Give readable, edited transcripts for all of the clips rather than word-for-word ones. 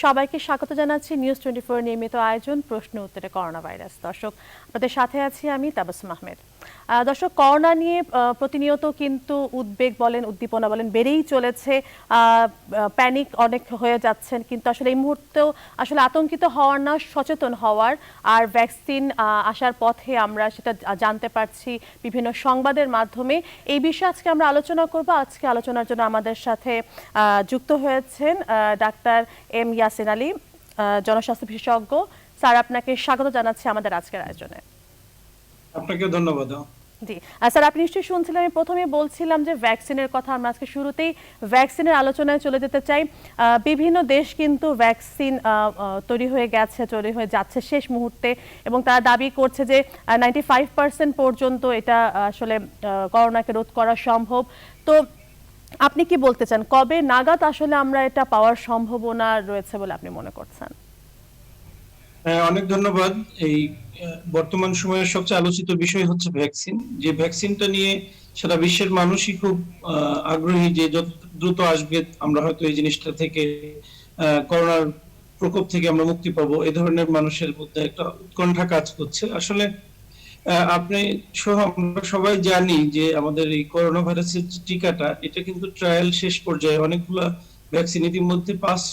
সবাইকে স্বাগত জানাচ্ছি নিউজ 24 নিয়মিত আয়োজন প্রশ্ন উত্তরে করোনা ভাইরাস। দর্শক, আপনাদের সাথে আছি আমি তাবাসসুম আহমেদ। দর্শক, করোনা নিয়ে প্রতিনিয়ত কিন্তু উদ্বেগ বলেন, উদ্দীপনা বলেন বেড়েই চলেছে। প্যানিক অনেক হয়ে যাচ্ছেন, কিন্তু আসলে এই মুহূর্তেও আসলে আতঙ্কিত হওয়ার না, সচেতন হওয়ার। আর ভ্যাকসিন আসার পথে আমরা সেটা জানতে পারছি বিভিন্ন সংবাদের মাধ্যমে। এই বিষয়ে আজকে আমরা আলোচনা করব। আজকে আলোচনার জন্য আমাদের সাথে যুক্ত হয়েছেন ডাক্তার এম ইয়াসিন আলী, জনস্বাস্থ্য বিশেষজ্ঞ। স্যার, আপনাকে স্বাগত জানাচ্ছি আমাদের আজকের আয়োজনে। আপনাকে ধন্যবাদ। জি স্যার, আপনি নিশ্চয়ই শুনছিলেন, আমি প্রথমে বলছিলাম যে ভ্যাকসিনের কথা। আমরা আজকে শুরুতেই ভ্যাকসিনের আলোচনায় চলে যেতে চাই। বিভিন্ন দেশ কিন্তু ভ্যাকসিন তৈরি হয়ে গেছে, তৈরি হয়ে যাচ্ছে শেষ মুহূর্তে, এবং তারা দাবি করছে যে 95% পর্যন্ত এটা আসলে করোনাকে রোধ করা সম্ভব। তো আপনি কি বলতে চান, কবে নাগাদ আসলে আমরা এটা পাওয়ার সম্ভাবনা রয়েছে বলে আপনি মনে করছেন? অনেক ধন্যবাদ। এই বর্তমান সময়ের সবচেয়ে আলোচিত বিষয় হচ্ছে ভ্যাকসিন। যে ভ্যাকসিনটা নিয়ে সারা বিশ্বের মানুষই খুব আগ্রহী যে যত দ্রুত আসবে আমরা হয়তো এই জিনিসটা থেকে করোনার প্রকোপ থেকে আমরা মুক্তি পাবো। এই ধরনের মানুষের মধ্যে একটা উৎকণ্ঠা কাজ করছে। আসলে আপনি সহ আমরা সবাই জানি যে আমাদের এই করোনা ভাইরাসের টিকাটা এটা কিন্তু ট্রায়াল শেষ পর্যায়ে। অনেকগুলা ভ্যাকসিন ইতিমধ্যে 5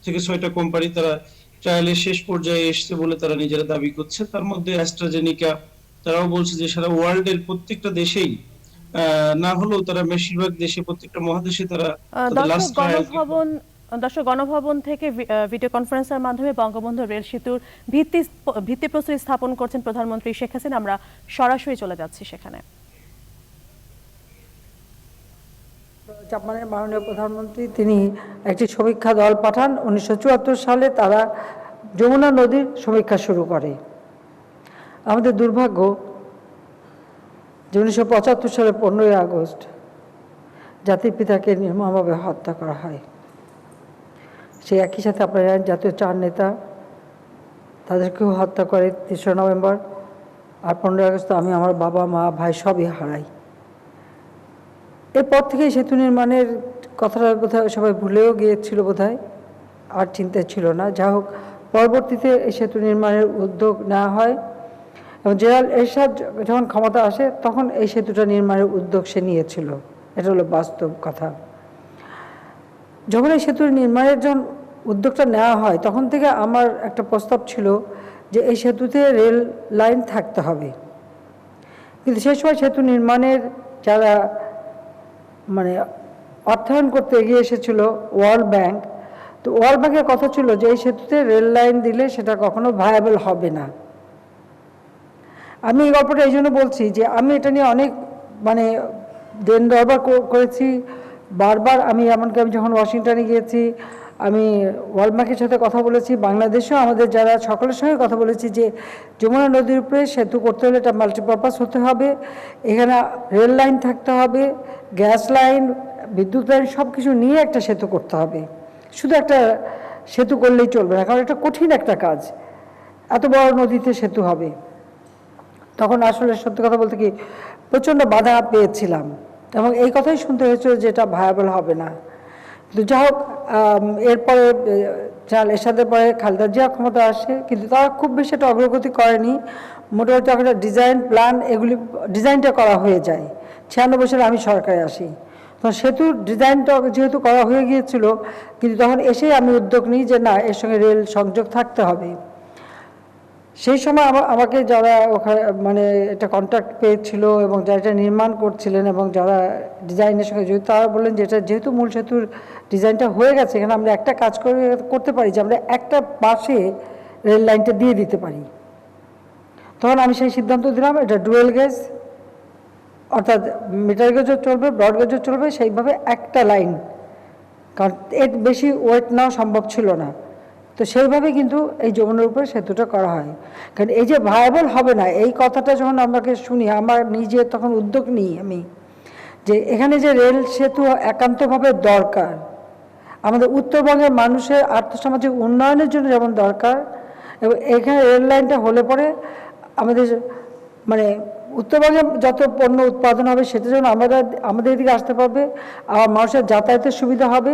থেকে 6টা কোম্পানি তারা ট্রায়ালের শেষ পর্যায়ে এসছে বলে তারা নিজেরা দাবি করছে। তার মধ্যে অ্যাস্ট্রাজেনিকা, তারাও বলছে যে সারা ওয়ার্ল্ডের প্রত্যেকটা দেশেই না হলেও তারা বেশিরভাগ দেশে, প্রত্যেকটা মহাদেশে তারা তাদের লাস্ট ট্রায়াল। দর্শক, গণভবন থেকে ভিডিও কনফারেন্সের মাধ্যমে বঙ্গবন্ধু রেল সেতুর ভিত্তিপ্রস্তর স্থাপন করছেন প্রধানমন্ত্রী শেখ হাসিনা। আমরা সরাসরি চলে যাচ্ছি সেখানে। জাপানের মাননীয় প্রধানমন্ত্রী তিনি একটি সমীক্ষা দল পাঠান। 1974 সালে তারা যমুনা নদীর সমীক্ষা শুরু করে। আমাদের দুর্ভাগ্য যে 1975 সালে 15ই আগস্ট জাতির পিতাকে নির্মমভাবে হত্যা করা হয়। সেই একই সাথে আপনারা জানেন জাতীয় 4 নেতা তাদেরকেও হত্যা করে 3রা নভেম্বর। আর 15ই আগস্ট আমি আমার বাবা মা ভাই সবই হারাই। এরপর থেকে সেতু নির্মাণের কথাটা বোধহয় সবাই ভুলেও গিয়েছিল, বোধহয় আর চিন্তা ছিল না। যা হোক, পরবর্তীতে এই সেতু নির্মাণের উদ্যোগ নেওয়া হয় এবং জেনারেল এরশাদ যখন ক্ষমতা আসে তখন এই সেতুটা নির্মাণের উদ্যোগ সে নিয়েছিল। এটা হলো বাস্তব কথা। যখন এই সেতুর নির্মাণের যখন উদ্যোগটা নেওয়া হয় তখন থেকে আমার একটা প্রস্তাব ছিল যে এই সেতুতে রেল লাইন থাকতে হবে। কিন্তু সেই সময় সেতু নির্মাণের যারা অর্থায়ন করতে এগিয়ে এসেছিল ওয়ার্ল্ড ব্যাংক, তো ওয়ার্ল্ড ব্যাংকের কথা ছিল যে এই সেতুতে রেল লাইন দিলে সেটা কখনো ভায়াবল হবে না। আমি এই গল্পটা এই জন্য বলছি যে আমি এটা নিয়ে অনেক দেন দরবার করেছি বারবার। আমি এমনকি আমি যখন ওয়াশিংটনে গিয়েছি আমি ওয়ার্ল্ড ব্যাংকের সাথে কথা বলেছি, বাংলাদেশেও আমাদের যারা সকলের সঙ্গে কথা বলেছি যে যমুনা নদীর উপরে সেতু করতে হলে এটা মাল্টিপারপাস হতে হবে, এখানে রেল লাইন থাকতে হবে, গ্যাস লাইন, বিদ্যুৎ লাইন সব কিছু নিয়ে একটা সেতু করতে হবে। শুধু একটা সেতু করলেই চলবে না, কারণ এটা কঠিন একটা কাজ, এত বড় নদীতে সেতু হবে। তখন আসলে সত্যি কথা বলতে কি প্রচণ্ড বাধা পেয়েছিলাম এবং এই কথাই শুনতে হয়েছিল যে এটা ভায়াবল হবে না। কিন্তু যা হোক, এরপরে জেনারেল এরশাদের পরে খালেদা জিয়া ক্ষমতা আসে, কিন্তু তারা খুব বেশি একটা অগ্রগতি করেনি। মোটামুটি একটা ডিজাইন প্ল্যান এগুলি ডিজাইনটা করা হয়ে যায়। 96 সালে আমি সরকারে আসি, তখন সেতুর ডিজাইনটা যেহেতু করা হয়ে গিয়েছিল, কিন্তু তখন এসেই আমি উদ্যোগ নিই যে না, এর সঙ্গে রেল সংযোগ থাকতে হবে। সেই সময় আমাকে যারা ওখানে এটা কন্ট্রাক্ট পেয়েছিল এবং যারা এটা নির্মাণ করছিলেন এবং যারা ডিজাইনের সঙ্গে জড়িত, তারা বললেন যে এটা যেহেতু মূল সেতুর ডিজাইনটা হয়ে গেছে, এখানে আমরা একটা কাজ করতে পারি যে আমরা একটা পাশে রেল লাইনটা দিয়ে দিতে পারি। তখন আমি সেই সিদ্ধান্ত দিলাম এটা ডুয়েল গেজ, অর্থাৎ মিটার গেজও চলবে, ব্রড গেজও চলবে, সেইভাবে একটা লাইন, কারণ এর বেশি ওয়েট নেওয়া সম্ভব ছিল না। তো সেইভাবে কিন্তু এই যমুনার উপরে সেতুটা করা হয়। কারণ এই যে ভায়াবল হবে না এই কথাটা যখন আমাকে শুনি, আমার নিজে তখন উদ্যোগ নিই আমি যে এখানে যে রেল সেতু একান্তভাবে দরকার, আমাদের উত্তরবঙ্গের মানুষের আর্থসামাজিক উন্নয়নের জন্য যেমন দরকার, এবং এখানে রেল লাইনটা হলে পরে আমাদের উত্তরবঙ্গে যত পণ্য উৎপাদন হবে সেটা যেন আমাদের এদিকে আসতে পারবে, আর মানুষের যাতায়াতের সুবিধা হবে,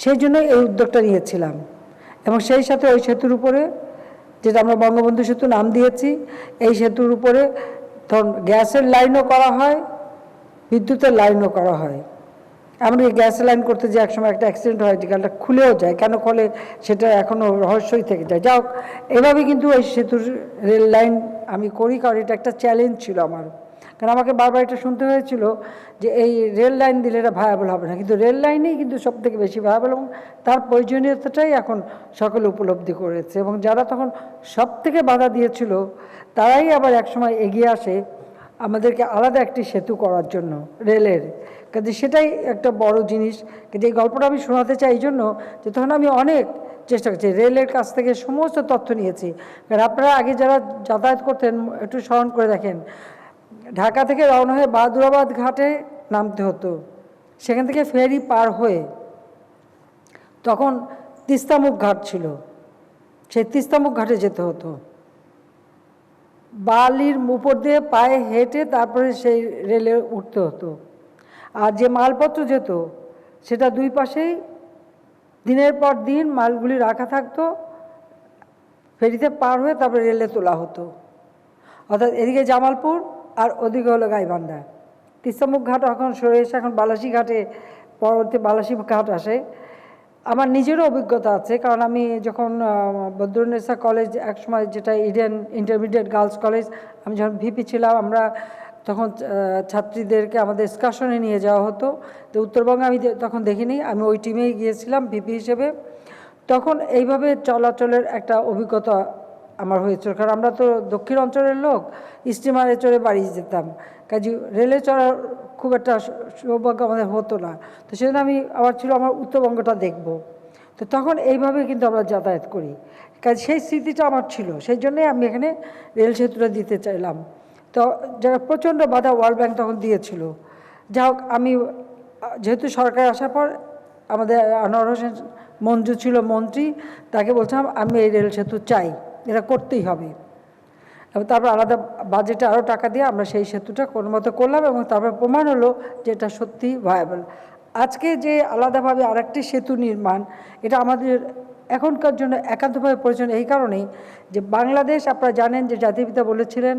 সেই জন্যই এই উদ্যোগটা নিয়েছিলাম। এবং সেই সাথে ওই সেতুর উপরে, যেটা আমরা বঙ্গবন্ধু সেতু নাম দিয়েছি, এই সেতুর উপরে ধরুন গ্যাসের লাইনও করা হয়, বিদ্যুতের লাইনও করা হয়। এমনকি গ্যাস লাইন করতে যে একসময় একটা অ্যাক্সিডেন্ট হয়, যে গালটা খুলেও যায়, কেন খোলে সেটা এখনও রহস্যই থেকে যায়। যাই হোক, এভাবে কিন্তু ওই সেতুর রেল লাইন আমি করি, কারণ এটা একটা চ্যালেঞ্জ ছিল আমার। কারণ আমাকে বারবার এটা শুনতে হয়েছিল যে এই রেল লাইন দিলে এটা ভায়াবল হবে না, কিন্তু রেল লাইনেই কিন্তু সব থেকে বেশি ভায়াবল, এবং তার প্রয়োজনীয়তাটাই এখন সকলে উপলব্ধি করেছে। এবং যারা তখন সব থেকে বাধা দিয়েছিল তারাই আবার একসময় এগিয়ে আসে আমাদেরকে আলাদা একটি সেতু করার জন্য রেলের কাজে। সেটাই একটা বড় জিনিস। কিন্তু এই গল্পটা আমি শোনাতে চাই এই জন্য যে তখন আমি অনেক চেষ্টা করছি, রেলের কাছ থেকে সমস্ত তথ্য নিয়েছি। কারণ আপনারা আগে যারা যাতায়াত করতেন একটু স্মরণ করে দেখেন, ঢাকা থেকে রওনা হয়ে বাহাদুরাবাদ ঘাটে নামতে হতো, সেখান থেকে ফেরি পার হয়ে তখন তিস্তামুখ ঘাট ছিল, সেই তিস্তামুখ ঘাটে যেতে হতো, বালির উপর দিয়ে পায়ে হেঁটে তারপরে সেই রেলে উঠতে হতো। আর যে মালপত্র যেত সেটা দুই পাশেই দিনের পর দিন মালগুলি রাখা থাকতো, ফেরিতে পার হয়ে তারপরে রেলে তোলা হতো। অর্থাৎ এদিকে জামালপুর আর ওদিকে হলো গাইবান্ধা। তিস্তামুখ ঘাট এখন সরে এসে এখন বালাসী ঘাটে, পরবর্তী বালাসী ঘাট আসে। আমার নিজেরও অভিজ্ঞতা আছে, কারণ আমি যখন বদরুন্নেসা কলেজ একসময়, যেটা ইডেন ইন্টারমিডিয়েট গার্লস কলেজ, আমি যখন ভিপি ছিলাম, আমরা তখন ছাত্রীদেরকে আমাদের এক্সকারশনে নিয়ে যাওয়া হতো। তো উত্তরবঙ্গে আমি তখন দেখিনি, আমি ওই টিমেই গিয়েছিলাম ভিপি হিসেবে। তখন এইভাবে চলাচলের একটা অভিজ্ঞতা আমার হয়েছিল, কারণ আমরা তো দক্ষিণ অঞ্চলের লোক, স্টিমারে চড়ে বাড়ি যেতাম, কাজে রেলে চড়ার খুব একটা সৌভাগ্য আমাদের হতো না। তো সেজন্য আমি আবার ছিল আমার উত্তরবঙ্গটা দেখব। তো তখন এইভাবে কিন্তু আমরা যাতায়াত করি, কাজে সেই স্মৃতিটা আমার ছিল, সেই জন্যই আমি এখানে রেল সেতুটা দিতে চাইলাম। তো যারা প্রচণ্ড বাধা ওয়ার্ল্ড ব্যাংক তখন দিয়েছিল, যা হোক আমি যেহেতু সরকার আসার পর আমাদের আনোয়ার হোসেন মঞ্জু ছিল মন্ত্রী, তাকে বলছিলাম আমি এই রেল সেতু চাই, এটা করতেই হবে। এবং তারপর আলাদা বাজেটে আরও টাকা দিয়ে আমরা সেই সেতুটা কোনো মতো করলাম, এবং তারপর প্রমাণ হলো যে এটা সত্যি ভায়াবল। আজকে যে আলাদাভাবে আরেকটি সেতু নির্মাণ, এটা আমাদের এখনকার জন্য একান্তভাবে প্রয়োজন, এই কারণেই যে বাংলাদেশ, আপনারা জানেন যে জাতির পিতা বলেছিলেন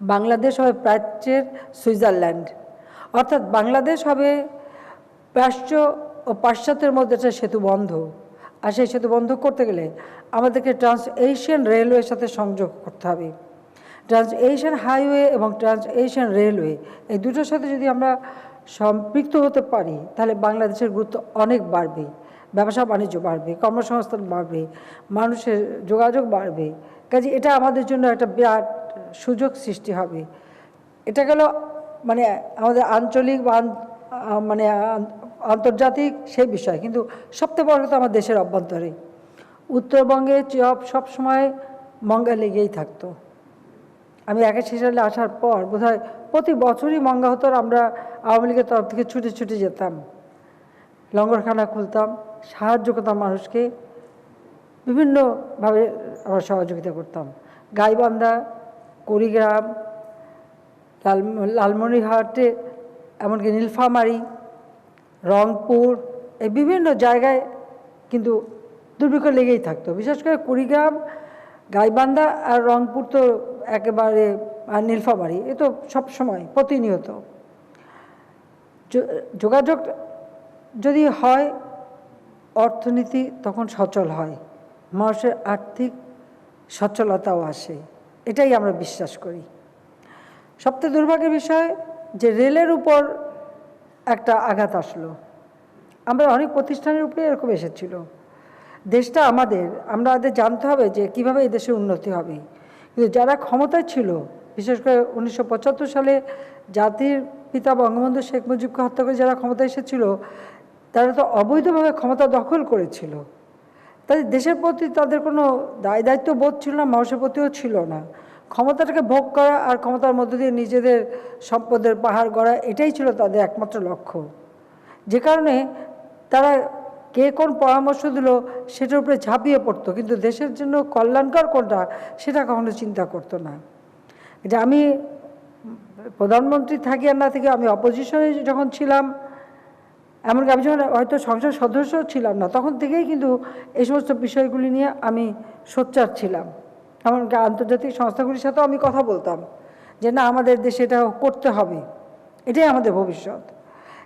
বাংলাদেশ হবে প্রাচ্যের সুইজারল্যান্ড, অর্থাৎ বাংলাদেশ হবে প্রাচ্য ও পাশ্চাত্যের মধ্যে একটা সেতু বন্ধ। আর সেই সেতু বন্ধ করতে গেলে আমাদেরকে ট্রান্স এশিয়ান রেলওয়ের সাথে সংযোগ করতে হবে। ট্রান্স এশিয়ান হাইওয়ে এবং ট্রান্স এশিয়ান রেলওয়ে, এই দুটোর সাথে যদি আমরা সম্পৃক্ত হতে পারি, তাহলে বাংলাদেশের গুরুত্ব অনেক বাড়বে, ব্যবসা বাণিজ্য বাড়বে, কর্মসংস্থান বাড়বে, মানুষের যোগাযোগ বাড়বে। কাজে এটা আমাদের জন্য একটা বিরাট সুযোগ সৃষ্টি হবে। এটা গেল মানে আমাদের আঞ্চলিক বা মানে আন্তর্জাতিক সেই বিষয়, কিন্তু সবথেকে বড় কথা আমার দেশের অভ্যন্তরে উত্তরবঙ্গে সব সময় মঙ্গা লেগেই থাকতো। আমি 81 সালে আসার পর বোধহয় প্রতি বছরই মঙ্গা হতো, আমরা আওয়ামী লীগের তরফ থেকে ছুটে ছুটে যেতাম, লঙ্গরখানা খুলতাম, সাহায্য করতাম মানুষকে, বিভিন্নভাবে আমরা সহযোগিতা করতাম। গাইবান্ধা, কুড়িগ্রাম, লালমনিরহাটে, এমনকি নীলফামারী, রংপুর, এই বিভিন্ন জায়গায় কিন্তু দুর্ভিক্ষ লেগেই থাকতো। বিশেষ করে কুড়িগ্রাম, গাইবান্ধা আর রংপুর তো একেবারে, আর নীলফামারী, এ তো সবসময় প্রতিনিয়ত যোগাযোগ যদি হয়, অর্থনীতি তখন সচল হয়, মানুষের আর্থিক সচ্ছলতাও আসে, এটাই আমরা বিশ্বাস করি। সবচেয়ে দুর্ভাগ্যের বিষয় যে রেলের উপর একটা আঘাত আসলো। আমরা অনেক প্রতিষ্ঠানের উপরে এরকম এসেছিল। দেশটা আমাদের, আমাদের জানতে হবে যে কীভাবে এই দেশের উন্নতি হবে। কিন্তু যারা ক্ষমতায় ছিল, বিশেষ করে 1975 সালে জাতির পিতা বঙ্গবন্ধু শেখ মুজিবকে হত্যা করে যারা ক্ষমতায় এসেছিল, তারা তো অবৈধভাবে ক্ষমতা দখল করেছিল। তাই দেশের প্রতি তাদের কোনো দায় দায়িত্ব বোধ ছিল না, মানুষের প্রতিও ছিল না। ক্ষমতাটাকে ভোগ করা আর ক্ষমতার মধ্য দিয়ে নিজেদের সম্পদের পাহাড় গড়া, এটাই ছিল তাদের একমাত্র লক্ষ্য। যে কারণে তারা কে কোন পরামর্শ দিল সেটার উপরে ঝাঁপিয়ে পড়তো, কিন্তু দেশের জন্য কল্যাণকর কোনটা সেটা কখনো চিন্তা করতো না। এটা আমি প্রধানমন্ত্রী থাকি আর না থেকে, আমি অপোজিশনে যখন ছিলাম এমনকি আমি যখন হয়তো সংসদ সদস্য ছিলাম না, তখন থেকেই কিন্তু এই সমস্ত বিষয়গুলি নিয়ে আমি সোচ্চার ছিলাম। এমনকি আন্তর্জাতিক সংস্থাগুলির সাথেও আমি কথা বলতাম যে না, আমাদের দেশে এটা করতে হবে, এটাই আমাদের ভবিষ্যৎ।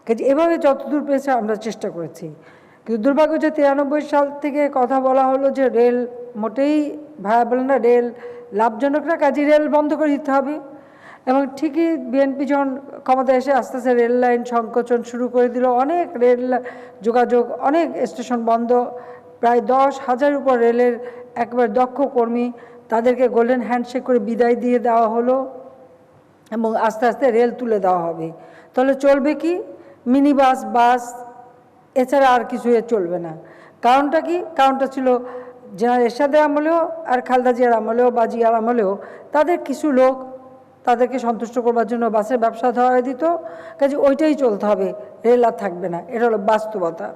কাজে এভাবে যতদূর পেয়েছে আমরা চেষ্টা করেছি। কিন্তু দুর্ভাগ্য যে 93 সাল থেকে কথা বলা হলো যে রেল মোটেই ভায়াবল না, রেল লাভজনক না, কাজে রেল বন্ধ করে দিতে হবে। এবং ঠিকই বিএনপি যখন ক্ষমতায় এসে আস্তে আস্তে রেল লাইন সংকোচন শুরু করে দিল, অনেক রেল যোগাযোগ, অনেক স্টেশন বন্ধ, প্রায় 10,000 উপর রেলের একবার দক্ষ কর্মী, তাদেরকে গোল্ডেন হ্যান্ডশেক করে বিদায় দিয়ে দেওয়া হলো এবং আস্তে আস্তে রেল তুলে দেওয়া হবে। তাহলে চলবে কি? মিনি বাস, বাস, এছাড়া আর কিছু চলবে না। কারণটা কি? কারণটা ছিল জেনারেল এরশাদের আমলেও আর খালেদা জিয়ার আমলেও বা জিয়ার আমলেও তাদের কিছু লোক তাদেরকে সন্তুষ্ট করবার জন্য বাসের ব্যবসা ধরা দিত, কাজে ওইটাই চলতে হবে, রেল আর থাকবে না। এটা হলো বাস্তবতা।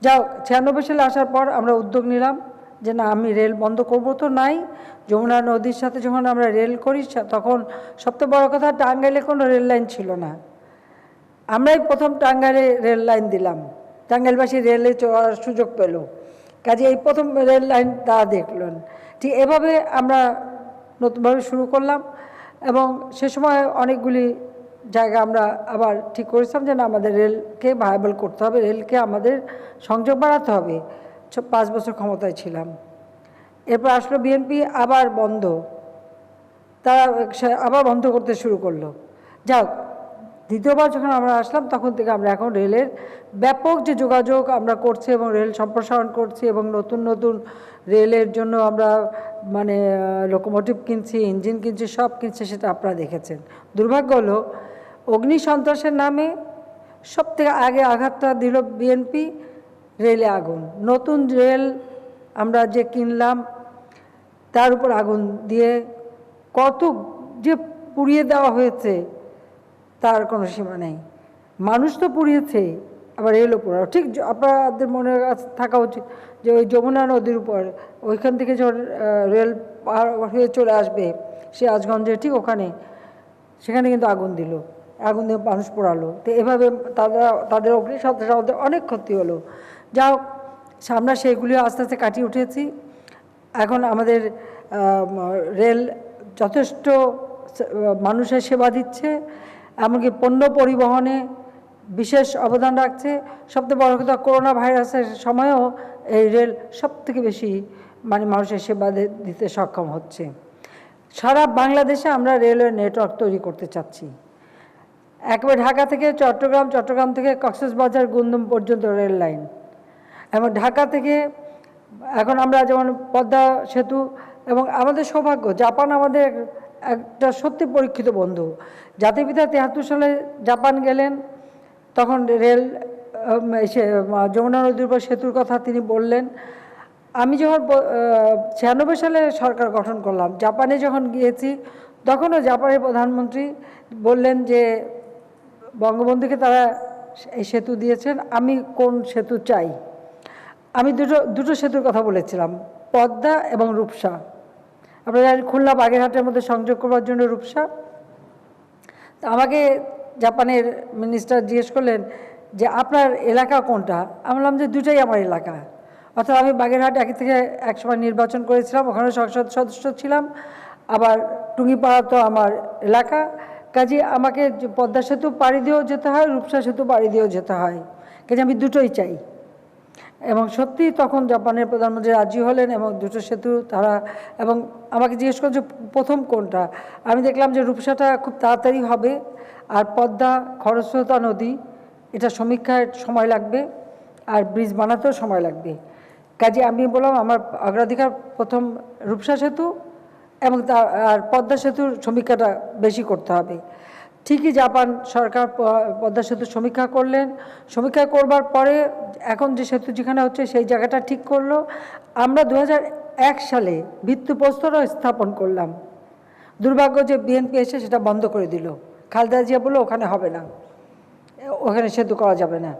যাও 96 সালে আসার পর আমরা উদ্যোগ নিলাম যে না, আমি রেল বন্ধ করব তো নাই। যমুনা নদীর সাথে যখন আমরা রেল করি, তখন সবচেয়ে বড় কথা, টাঙ্গাইলে কোনো রেল লাইন ছিল না। আমরাই প্রথম টাঙ্গাইলে রেল লাইন দিলাম, টাঙ্গাইলবাসী রেলে চড়ার সুযোগ পেল, কাজে এই প্রথম রেল লাইন তারা দেখলেন। ঠিক এভাবে আমরা নতুনভাবে শুরু করলাম এবং সে সময় অনেকগুলি জায়গা আমরা আবার ঠিক করেছিলাম যে না, আমাদের রেলকে ভায়াবল করতে হবে, রেলকে আমাদের সংযোগ বাড়াতে হবে। 5 বছর ক্ষমতায় ছিলাম। এরপর আসলো বিএনপি, আবার বন্ধ, তারা আবার বন্ধ করতে শুরু করলো। যাক, দ্বিতীয়বার যখন আমরা আসলাম তখন থেকে আমরা এখন রেলের ব্যাপক যে যোগাযোগ আমরা করছি এবং রেল সম্প্রসারণ করছি এবং নতুন নতুন রেলের জন্য আমরা মানে লোকোমোটিভ কিনছি, ইঞ্জিন কিনছি, সব কিনছি, সেটা আপনারা দেখেছেন। দুর্ভাগ্য হলো অগ্নি সন্ত্রাসের নামে সব থেকে আগে আঘাতটা দিল বিএনপি, রেলে আগুন। নতুন রেল আমরা যে কিনলাম তার উপর আগুন দিয়ে কত যে পুড়িয়ে দেওয়া হয়েছে তার কোনো সীমা নেই। মানুষ তো পুড়িয়েছে, আবার রেলও পোড়াও। ঠিক আপনাদের মনে থাকা উচিত যে ওই যমুনা নদীর উপর, ওইখান থেকে যখন রেল পার হয়ে চলে আসবে সিরাজগঞ্জে, ঠিক ওখানে, সেখানে কিন্তু আগুন দিল, আগুন দিয়ে মানুষ পোড়ালো। তো এভাবে তাদের অগ্নি সন্ত্রাসে অনেক ক্ষতি হলো। যাও, আমরা সেইগুলিও আস্তে আস্তে কাটিয়ে উঠেছি। এখন আমাদের রেল যথেষ্ট মানুষের সেবা দিচ্ছে, এমনকি পণ্য পরিবহনে বিশেষ অবদান রাখছে। সবথেকে বড় কথা, করোনা ভাইরাসের সময়ও এই রেল সবথেকে বেশি মানে মানুষের সেবা দিতে সক্ষম হচ্ছে। সারা বাংলাদেশে আমরা রেলওয়ে নেটওয়ার্ক তৈরি করতে চাচ্ছি। একবারে ঢাকা থেকে চট্টগ্রাম, চট্টগ্রাম থেকে কক্সবাজার, গুমদুম পর্যন্ত রেল লাইন, এবং ঢাকা থেকে এখন আমরা যেমন পদ্মা সেতু, এবং আমাদের সৌভাগ্য জাপান আমাদের একটা সত্যি পরীক্ষিত বন্ধু। জাতিপিতা 73 সালে জাপান গেলেন, তখন রেল এসে যমুনা নদীর উপর সেতুর কথা তিনি বললেন। আমি যখন 96 সালে সরকার গঠন করলাম, জাপানে যখন গিয়েছি, তখনও জাপানের প্রধানমন্ত্রী বললেন যে বঙ্গবন্ধুকে তারা এই সেতু দিয়েছেন, আমি কোন সেতু চাই। আমি দুটো সেতুর কথা বলেছিলাম, পদ্মা এবং রূপসা। আপনারা খুলনা বাগেরহাটের মধ্যে সংযোগ করবার জন্য রূপসা। আমাকে জাপানের মিনিস্টার জিজ্ঞেস করলেন যে আপনার এলাকা কোনটা। আমি বললাম যে দুটাই আমার এলাকা। অর্থাৎ আমি বাগেরহাট এক সময় নির্বাচন করেছিলাম, ওখানে সংসদ সদস্য ছিলাম, আবার টুঙ্গিপাড়া তো আমার এলাকা। কাজে আমাকে পদ্মা সেতু পাড়ি দিয়েও যেতে হয়, রূপসা সেতু পাড়ি দিয়েও যেতে হয়, কাজে আমি দুটোই চাই। এবং সত্যি তখন জাপানের প্রধানমন্ত্রী রাজি হলেন এবং দুটো সেতু তারা, এবং আমাকে জিজ্ঞেস করছে প্রথম কোনটা। আমি দেখলাম যে রূপসাটা খুব তাড়াতাড়ি হবে, আর পদ্মা খরস্রোতা নদী, এটা সমীক্ষায় সময় লাগবে, আর ব্রিজ বানাতেও সময় লাগবে। কাজে আমি বললাম আমার অগ্রাধিকার প্রথম রূপসা সেতু, এবং আর পদ্মা সেতুর সমীক্ষাটা বেশি করতে হবে। ঠিকই জাপান সরকার পদ্মা সেতুর সমীক্ষা করলেন। সমীক্ষা করবার পরে এখন যে সেতু যেখানে হচ্ছে সেই জায়গাটা ঠিক করলো। আমরা 2001 সালে ভিত্তিপ্রস্তরও স্থাপন করলাম। দুর্ভাগ্য যে বিএনপি এসে সেটা বন্ধ করে দিল। খালেদা জিয়া বললো ওখানে হবে না, ওখানে সেতু করা যাবে না।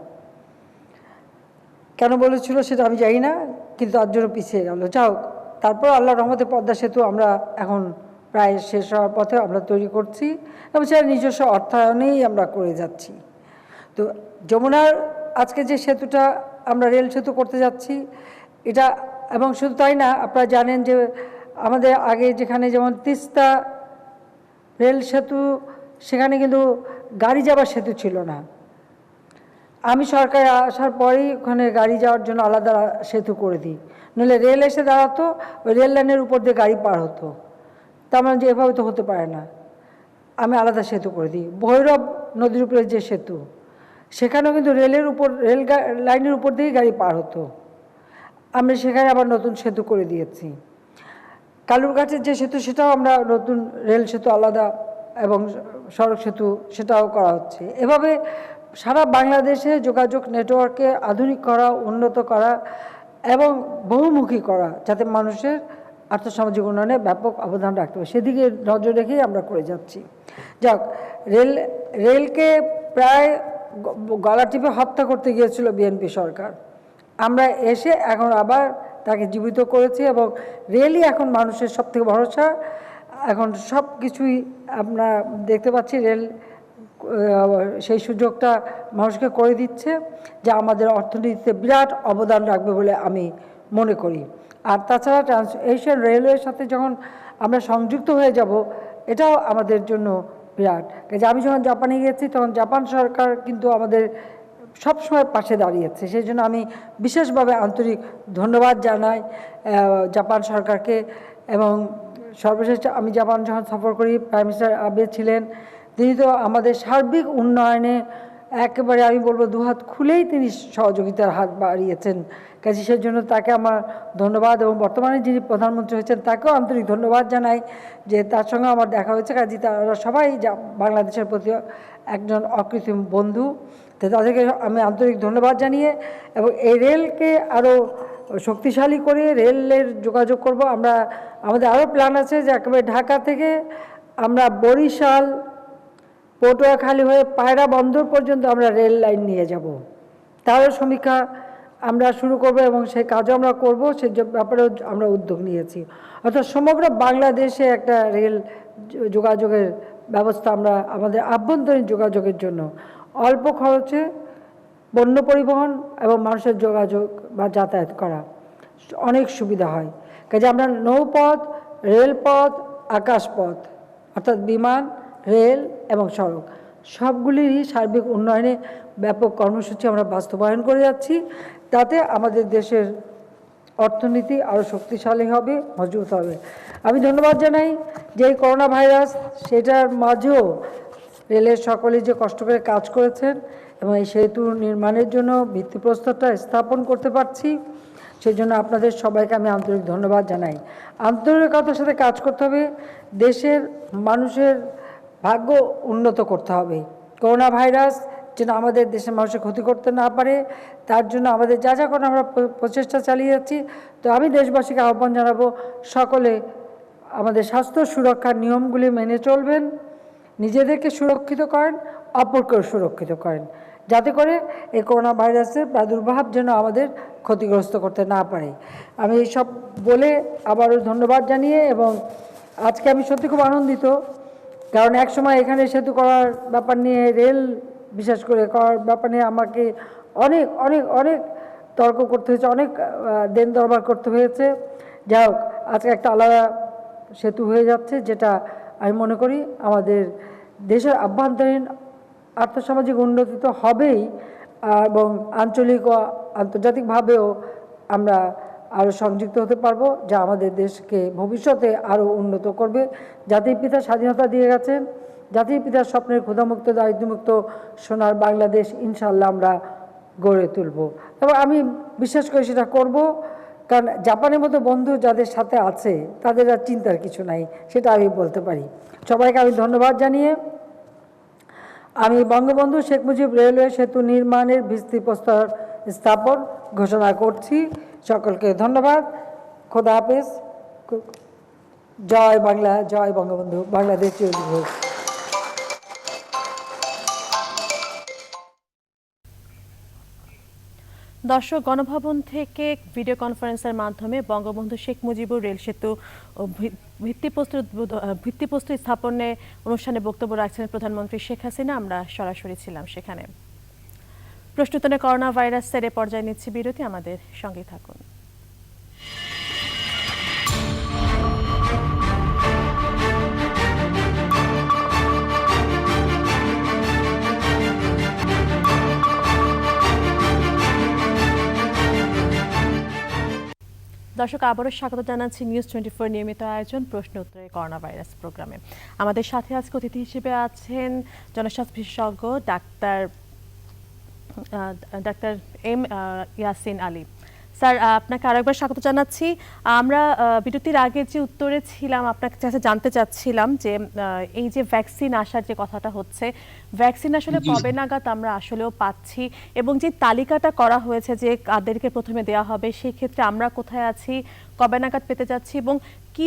কেন বলেছিল সেটা আমি জানি না, কিন্তু তার জন্য পিছিয়ে গেল। যাও, তারপর আল্লাহর রহমতে পদ্মা সেতু আমরা এখন প্রায় শেষ হওয়ার পথে আমরা তৈরি করছি, এবং সেটা নিজস্ব অর্থায়নেই আমরা করে যাচ্ছি। তো যমুনার আজকে যে সেতুটা আমরা রেল সেতু করতে যাচ্ছি এটা, এবং শুধু তাই না, আপনারা জানেন যে আমাদের আগে যেখানে যেমন তিস্তা রেল সেতু, সেখানে কিন্তু গাড়ি যাবার সেতু ছিল না। আমি সরকারে আসার পরেই ওখানে গাড়ি যাওয়ার জন্য আলাদা সেতু করে দিই, নইলে রেল এসে দাঁড়াতো, ওই রেল লাইনের উপর দিয়ে গাড়ি পার হতো। তার মানে যে এভাবে তো হতে পারে না, আমি আলাদা সেতু করে দিই। ভৈরব নদীর উপরে যে সেতু, সেখানেও কিন্তু রেলের উপর, লাইনের উপর দিয়েই গাড়ি পার হতো, আমরা সেখানে আবার নতুন সেতু করে দিয়েছি। কালুরঘাটের যে সেতু, সেটাও আমরা নতুন রেল সেতু আলাদা, এবং সড়ক সেতু সেটাও করা হচ্ছে। এভাবে সারা বাংলাদেশে যোগাযোগ নেটওয়ার্ককে আধুনিক করা, উন্নত করা এবং বহুমুখী করা, যাতে মানুষের আর্থসামাজিক উন্নয়নে ব্যাপক অবদান রাখতে হবে, সেদিকে নজর রেখেই আমরা করে যাচ্ছি। যাক, রেলকে প্রায় গলা টিপে হত্যা করতে গিয়েছিল বিএনপি সরকার, আমরা এসে এখন আবার তাকে জীবিত করেছি, এবং রেলই এখন মানুষের সবথেকে ভরসা। এখন সব কিছুই আমরা দেখতে পাচ্ছি, রেল সেই সুযোগটা মানুষকে করে দিচ্ছে, যা আমাদের অর্থনীতিতে বিরাট অবদান রাখবে বলে আমি মনে করি। আর তাছাড়া ট্রান্স এশিয়ান রেলওয়ের সাথে যখন আমরা সংযুক্ত হয়ে যাব, এটাও আমাদের জন্য বিরাট। আমি যখন জাপানে গিয়েছি, তখন জাপান সরকার কিন্তু আমাদের সবসময় পাশে দাঁড়িয়েছে, সেই জন্য আমি বিশেষভাবে আন্তরিক ধন্যবাদ জানাই জাপান সরকারকে। এবং সর্বশেষ আমি জাপান যখন সফর করি, প্রাইম মিনিস্টার আবে ছিলেন, তিনি তো আমাদের সার্বিক উন্নয়নে একেবারে আমি বলবো দুহাত খুলেই তিনি সহযোগিতার হাত বাড়িয়েছেন। কাজে সেই জন্য তাকে আমার ধন্যবাদ, এবং বর্তমানে যিনি প্রধানমন্ত্রী হয়েছেন তাকেও আন্তরিক ধন্যবাদ জানাই, যে তার সঙ্গে আমার দেখা হয়েছে। কাজে তারা সবাই বাংলাদেশের প্রতি একজন অকৃত্রিম বন্ধু, তো তাদেরকে আমি আন্তরিক ধন্যবাদ জানিয়ে, এবং এই রেলকে আরও শক্তিশালী করে রেলের যোগাযোগ করব। আমাদের আরও প্ল্যান আছে যে একেবারে ঢাকা থেকে আমরা বরিশাল, পটুয়াখালী হয়ে পায়রা বন্দর পর্যন্ত আমরা রেল লাইন নিয়ে যাব, তারও সমীক্ষা আমরা শুরু করব, এবং সেই কাজও আমরা করব, সে ব্যাপারেও আমরা উদ্যোগ নিয়েছি। অর্থাৎ সমগ্র বাংলাদেশে একটা রেল যোগাযোগের ব্যবস্থা আমরা আমাদের আভ্যন্তরীণ যোগাযোগের জন্য অল্প খরচে পণ্য পরিবহন এবং মানুষের যোগাযোগ বা যাতায়াত করা অনেক সুবিধা হয়। কাজে আমরা নৌপথ, রেলপথ, আকাশপথ, অর্থাৎ বিমান, রেল এবং সড়ক সবগুলিরই সার্বিক উন্নয়নে ব্যাপক কর্মসূচি আমরা বাস্তবায়ন করে যাচ্ছি। তাতে আমাদের দেশের অর্থনীতি আরও শক্তিশালী হবে, মজবুত হবে। আমি ধন্যবাদ জানাই যে এই করোনা ভাইরাস, সেটার মাঝেও রেলের সকলে যে কষ্ট করে কাজ করেছেন এবং এই সেতু নির্মাণের জন্য ভিত্তিপ্রস্তরটা স্থাপন করতে পারছি, সেই জন্য আপনাদের সবাইকে আমি আন্তরিক ধন্যবাদ জানাই। আন্তরিকতার সাথে কাজ করতে হবে, দেশের মানুষের ভাগ্য উন্নত করতে হবে। করোনা ভাইরাস যেন আমাদের দেশের মানুষের ক্ষতি করতে না পারে, তার জন্য আমাদের যা যা করে আমরা প্রচেষ্টা চালিয়ে যাচ্ছি। তো আমি দেশবাসীকে আহ্বান জানাবো, সকলে আমাদের স্বাস্থ্য সুরক্ষার নিয়মগুলি মেনে চলবেন, নিজেদেরকে সুরক্ষিত করেন, অপরকেও সুরক্ষিত করেন, যাতে করে এই করোনা ভাইরাসের প্রাদুর্ভাব যেন আমাদের ক্ষতিগ্রস্ত করতে না পারে। আমি এইসব বলে আবারও ধন্যবাদ জানিয়ে, এবং আজকে আমি সত্যি খুব আনন্দিত, কারণ এক সময় এখানে সেতু করার ব্যাপার নিয়ে, রেল বিশেষ করে করার ব্যাপার নিয়ে আমাকে অনেক অনেক অনেক তর্ক করতে হয়েছে, অনেক দেন দরবার করতে হয়েছে। যাই হোক, আজকে একটা আলাদা সেতু হয়ে যাচ্ছে, যেটা আমি মনে করি আমাদের দেশের আভ্যন্তরীণ আর্থসামাজিক উন্নতি তো হবেই, এবং আঞ্চলিক ও আন্তর্জাতিকভাবেও আমরা আরও সংযুক্ত হতে পারবো, যা আমাদের দেশকে ভবিষ্যতে আরও উন্নত করবে। জাতির পিতা স্বাধীনতা দিয়ে গেছেন, জাতির পিতার স্বপ্নের ক্ষুধামুক্ত, দারিদ্র্যমুক্ত সোনার বাংলাদেশ ইনশাল্লাহ আমরা গড়ে তুলব, এবং আমি বিশ্বাস করি সেটা করব। কারণ জাপানের মতো বন্ধু যাদের সাথে আছে, তাদের আর চিন্তার কিছু নাই, সেটা আমি বলতে পারি। সবাইকে আমি ধন্যবাদ জানিয়ে আমি বঙ্গবন্ধু শেখ মুজিব রেলওয়ে সেতু নির্মাণের ভিত্তিপ্রস্তর স্থাপন ঘোষণা করছি। সকলকে ধন্যবাদ। খোদা হাফেজ। জয় বাংলা, জয় বঙ্গবন্ধু, বাংলাদেশ চিরজীবী হোক। দর্শক, গণভবন থেকে ভিডিও কনফারেন্সের মাধ্যমে বঙ্গবন্ধু শেখ মুজিবুর রেল সেতু ভিত্তিপ্রস্তর স্থাপনে অনুষ্ঠানে বক্তব্য রাখছেন প্রধানমন্ত্রী শেখ হাসিনা। আমরা সরাসরি ছিলাম সেখানে। প্রশ্নোত্তরে করোনা ভাইরাসের এ পর্যায়ে নিচ্ছি বিরতি, আমাদের সঙ্গে থাকুন। দর্শক, আবারও স্বাগত জানাচ্ছি নিউজ 24 নিয়মিত আয়োজন প্রশ্ন উত্তরে করোনা ভাইরাস প্রোগ্রামে। আমাদের সাথে আজকে অতিথি হিসেবে আছেন জনস্বাস্থ্য বিশেষজ্ঞ doctor M Yasin Ali. Sir, আপনাকে আরেকবার স্বাগত জানাচ্ছি। আমরা বিরতির আগে যে উত্তরে ছিলাম, আপনার কাছে জানতে চাচ্ছিলাম যে এই যে ভ্যাকসিন আসার যে কথাটা হচ্ছে, ভ্যাকসিন আসলে কবে নাগাদ আমরা আসলেও পাচ্ছি, এবং যে তালিকাটা করা হয়েছে যে কাদেরকে প্রথমে দেওয়া হবে, সেই ক্ষেত্রে আমরা কোথায় আছি, কবে নাগাদ পেতে যাচ্ছি, এবং কি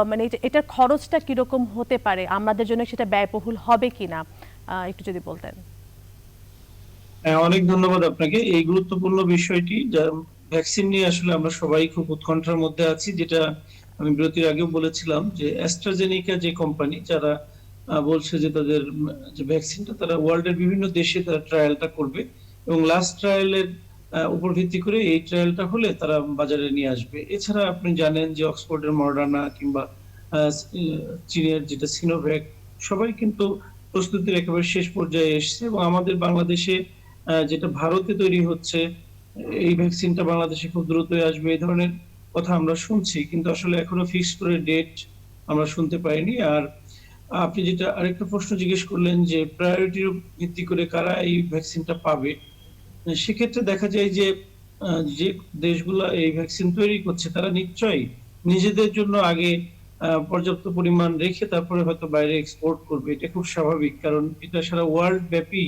মানে এটার খরচটা কিরকম হতে পারে, আমাদের জন্য সেটা ব্যয়বহুল হবে কিনা একটু যদি বলতেন। অনেক ধন্যবাদ আপনাকে। এই গুরুত্বপূর্ণ বিষয়টি, যা ভ্যাকসিন নিয়ে আসলে আমরা সবাই খুব উৎকণ্ঠার মধ্যে আছি, যেটা আমি বিরতির আগেও বলেছিলাম যে অ্যাস্ট্রাজেনিকা যে কোম্পানি, যারা বলছে যে তাদের যে ভ্যাকসিনটা তারা ওয়ার্ল্ডের বিভিন্ন দেশে তারা ট্রায়ালটা করবে, এবং লাস্ট ট্রায়ালের উপর ভিত্তি করে এই ট্রায়ালটা হলে তারা বাজারে নিয়ে আসবে। এছাড়া আপনি জানেন যে অক্সফোর্ডের মডার্না কিংবা চীনের যেটা সিনোভ্যাক, সবাই কিন্তু প্রস্তুতির একেবারে শেষ পর্যায়ে এসেছে, এবং আমাদের বাংলাদেশে যেটা ভারতে তৈরি হচ্ছে, এই ভ্যাকসিনটা বাংলাদেশে খুব দ্রুতই আসবে, এই ধরনের কথা আমরা শুনছি, কিন্তু আসলে এখনো ফিক্স করে ডেট আমরা শুনতে পাইনি। আর আপনি যেটা আরেকটা প্রশ্ন জিজ্ঞেস করলেন যে প্রায়োরিটির ভিত্তি করে কারা এই ভ্যাকসিনটা পাবে, সেক্ষেত্রে দেখা যায় যে যে দেশগুলো এই ভ্যাকসিন তৈরি করছে তারা নিশ্চয়ই নিজেদের জন্য আগে পর্যাপ্ত পরিমাণ রেখে তারপরে হয়তো বাইরে এক্সপোর্ট করবে। এটা খুব স্বাভাবিক, কারণ এটা সারা ওয়ার্ল্ড ব্যাপী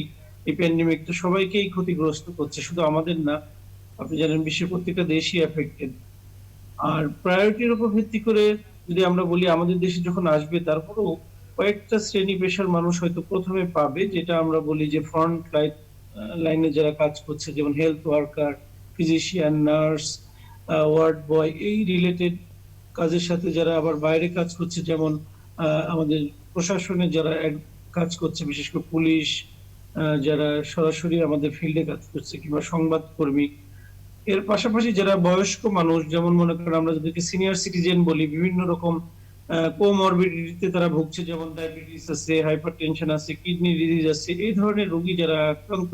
এই প্যান্ডেমিক তো সবাইকেই ক্ষতিগ্রস্ত করছে, শুধু আমাদের না। আপনি জানেন বিশ্বের প্রত্যেকটা দেশই এফেক্টেড। আর প্রায়োরিটির উপর ভিত্তি করে যদি আমরা বলি, আমাদের দেশে যখন আসবে তারপরেও কয়েকটা শ্রেণী পেশার মানুষ হয়তো প্রথমে পাবে, যেটা আমরা বলি যে ফ্রন্ট লাইনে যারা কাজ করছে, যেমন health worker, physician, nurse, ward boy, এই রিলেটেড কাজের সাথে যারা আবার বাইরে কাজ করছে, যেমন আমাদের প্রশাসনে যারা কাজ করছে, বিশেষ করে পুলিশ, যারা সরাসরি আমাদের ফিল্ডে কাজ করছে, কিংবা সংবাদকর্মী। এর পাশাপাশি যারা বয়স্ক মানুষ, যেমন মনে করেন আমরা যাদেরকে সিনিয়র সিটিজেন বলি, বিভিন্ন রকম কোমরবিডিটিতে তারা ভুগছে, যেমন ডায়াবেটিস আছে, হাইপারটেনশন আছে, কিডনি ডিজিজ আছে, এই ধরনের রোগী যারা আক্রান্ত,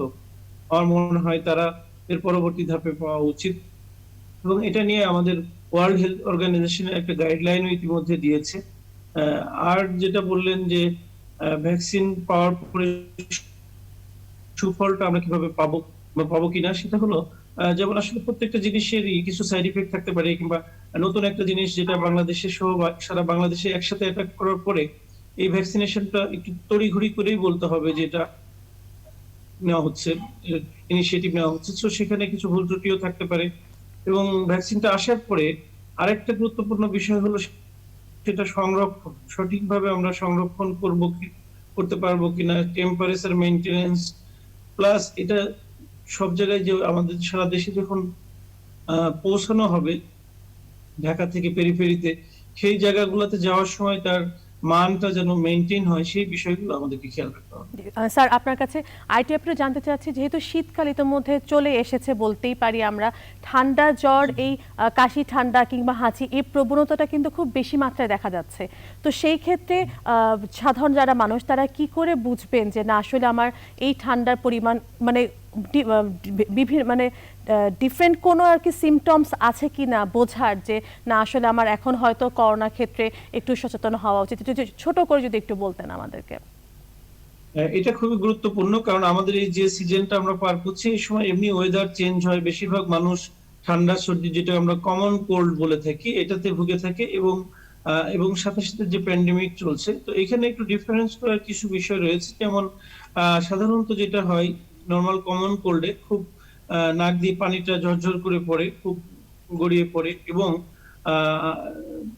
আমার মনে হয় তারা এর পরবর্তী ধাপে পাওয়া উচিত। এবং এটা নিয়ে আমাদের ওয়ার্ল্ড হেলথ অর্গানাইজেশনের একটা গাইডলাইনও ইতিমধ্যে দিয়েছে। আর যেটা বললেন যে ভ্যাকসিন পাওয়ার পরে সুফলটা আমরা কিভাবে পাবো বা পাবো কিনা, সেটা হলো যেমন আসলে প্রত্যেকটা জিনিসেরই কিছু সাইড ইফেক্ট থাকতে পারে, কিংবা নতুন একটা জিনিস যেটা বাংলাদেশে সহ সারা বাংলাদেশে একসাথে অ্যাটাক করার পরে এই ভ্যাকসিনেশনটা একটু তড়িঘড়ি করেই বলতে হবে যে এটা নেওয়া হচ্ছে, ইনিশিয়েটিভ নেওয়া হচ্ছে, তো সেখানে কিছু ভুল ত্রুটিও থাকতে পারে। এবং ভ্যাকসিনটা আসার পরে আরেকটা গুরুত্বপূর্ণ বিষয় হলো সেটা সংরক্ষণ, সঠিকভাবে আমরা সংরক্ষণ করতে পারবো কিনা, টেম্পারেচার মেইনটেনেন্স, প্লাস এটা সব জায়গায় যে আমাদের সারা দেশে যখন পৌঁছানো হবে ঢাকা থেকে পেরিফেরিতে, সেই জায়গাগুলোতে যাওয়ার সময় তার মানটা যেন মেইনটেইন হয়, সেই বিষয়গুলো আমাদেরকে খেয়াল রাখতে হবে। স্যার, আপনার কাছে আইটি আপনি জানতে চাচ্ছি, যেহেতু শীতকাল ইতিমধ্যে চলে এসেছে বলতেই পারি আমরা, ঠান্ডা জ্বর, এই কাশি ঠান্ডা কিংবা হাঁচি, এই প্রবণতাটা কিন্তু খুব বেশি মাত্রায় দেখা যাচ্ছে। তো সেই ক্ষেত্রে সাধারণ যারা মানুষ, তারা কি করে বুঝবেন যে না আসলে আমার এই ঠান্ডার পরিমাণ মানে বিভিন্ন মানে ডিফারেন্ট কোনো আর কি সিমটমস আছে কি না, বোঝার যে না আসলে আমার এখন হয়তো করোনার ক্ষেত্রে একটু সচেতন হওয়া উচিত, ছোট করে যদি একটু বলতেন আমাদেরকে। এটা খুবই গুরুত্বপূর্ণ, কারণ আমাদের এই যে সিজনটা আমরা পার করছি, এই সময় এমনি ওয়েদার চেঞ্জ হয়, বেশিরভাগ মানুষ ঠান্ডা সর্দি, যেটা আমরা কমন কোল্ড বলে থাকি, এটাতে ভুগে থাকে, এবং সাথে সাথে যে প্যান্ডেমিক চলছে, তো এখানে একটু ডিফারেন্স করার কিছু বিষয় রয়েছে। যেমন সাধারণত যেটা হয় নর্মাল কমন কোল্ডে খুব নাক দিয়ে পানিটা ঝরঝর করে পড়ে, খুব গড়িয়ে পড়ে, এবং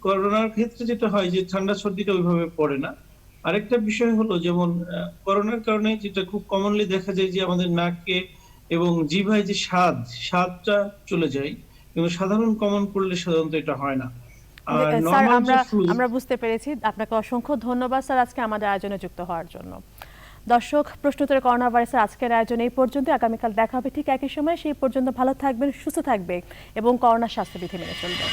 করোনার ক্ষেত্রে যেটা হয় যে ঠান্ডা সর্দিটা ওইভাবে পড়ে না। আরেকটা বিষয় হলো, যেমন করোনার কারণে যেটা খুব কমনলি দেখা যায় যে আমাদের নাকে এবং জিহ্বায় যে স্বাদটা চলে যায়, কিন্তু সাধারণ কমন কোল্ডে সাধারণত এটা হয় না। আর স্যার, নরমাল যে ফ্লু, আমরা বুঝতে পেরেছি। আপনাকে অসংখ্য ধন্যবাদ স্যার আজকে আমাদের আয়োজনে যুক্ত হওয়ার জন্য। দর্শক, প্রশ্নোত্তরে করোনা ভাইরাসের আজকের আয়োজন এই পর্যন্ত। আগামীকাল দেখা হবে ঠিক একই সময়। সেই পর্যন্ত ভালো থাকবেন, সুস্থ থাকবেন এবং করোনা স্বাস্থ্যবিধি মেনে চলবেন।